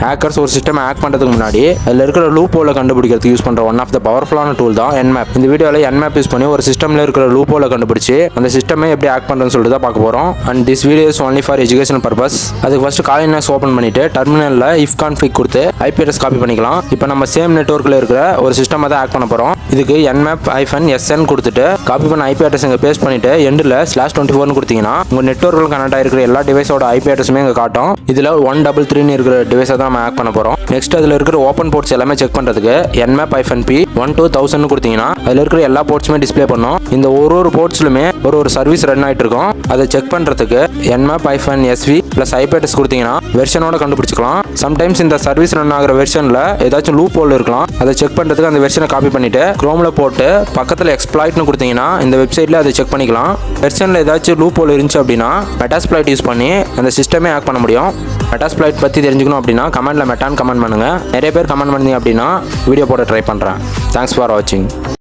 Hackers ஒரு system hack பண்ணுறதுக்கு முன்னாடி அதில் இருக்கிற லூப் ஹோலை கண்டுபிடிக்கிறதுக்கு யூஸ் பண்ணுற ஒன் ஆஃப் த பவர்ஃபுல்லான டூல் தான் Nmap. இந்த வீடியோவில் Nmap யூஸ் பண்ணி ஒரு சிஸ்டமில் இருக்கிற லூப் ஹோலை கண்டுபிடிச்சி அந்த சிஸ்டமே எப்படி ஹேக் பண்ணுறதுன்னு சொல்லிட்டு தான் பார்க்க போகிறோம். And this video is only for educational purpose. அதுக்கு ஃபர்ஸ்ட் காலினஸ் ஓப்பன் பண்ணிட்டு டெர்மினலில் இஃப் கான்ஃபிக் கொடுத்து IP அட்ரஸ் காப்பி பண்ணிக்கலாம். இப்போ நம்ம சேம் நெட்வொர்க்கில் இருக்கிற ஒரு சிஸ்டம் தான் ஹேக் பண்ண போகிறோம். இதுக்கு Nmap-SN கொடுத்துட்டு காப்பி பண்ண IP அட்ரஸ் இங்கே பேஸ்ட் பண்ணிட்டு எண்டில் /24 கொடுத்தீங்கன்னா உங்கள் நெட்வொர்க்கில் கனெக்ட் ஆகிருக்கிற எல்லா டிவைஸோட IP அட்ரஸுமே இங்கே காட்டும். இதில் 133 இருக்கிற டிவைஸை தான் நம்ம ஹேக் பண்ண போகிறோம். நெக்ஸ்ட் அதில் இருக்கிற ஓப்பன் போர்ட்ஸ் எல்லாமே செக் பண்ணுறதுக்கு Nmap-P 12000 கொடுத்தீங்கன்னா அதில் இருக்கிற எல்லா போர்ட்ஸுமே டிஸ்பிளே பண்ணும். இந்த ஒரு போர்ட்ஸ்லுமே ஒரு சர்வீஸ் ரன் ஆகிட்டு இருக்கும். அதை செக் பண்ணுறதுக்கு Nmap-SV + IP அட்ரஸ் கொடுத்தீங்கன்னா வெர்ஷனோட கண்டுபிடிச்சிக்கலாம். சம்டைம்ஸ் இந்த சர்வீஸ் ரன் ஆகிற வெர்ஷனில் ஏதாச்சும் லூப் ஹோல் இருக்கலாம். அதை செக் பண்ணுறதுக்கு அந்த வெர்ஷனை காப்பி பண்ணிட்டு குரோமில் போட்டு பக்கத்தில் எக்ஸ்ப்ளாய்ட்னு கொடுத்தீங்கன்னா இந்த வெப்சைட்டில் அதை செக் பண்ணிக்கலாம். வெர்ஷனில் ஏதாச்சும் லூப் ஹோல் இருந்துச்சு அப்படின்னா மெட்டாஸ்ப்ளாய்ட் யூஸ் பண்ணி அந்த சிஸ்டமே ஹேக் பண்ண முடியும். மெட்டாஸ்ப்ளாய்ட் பற்றி தெரிஞ்சுக்கணும் அப்படின்னா கமெண்ட்டில் மெட்டான்னு கமெண்ட் பண்ணுங்கள். நிறைய பேர் கமெண்ட் பண்ணீங்க அப்படின்னா வீடியோ போட ட்ரை பண்ணுறேன். தேங்க்ஸ் ஃபார் வாட்சிங்.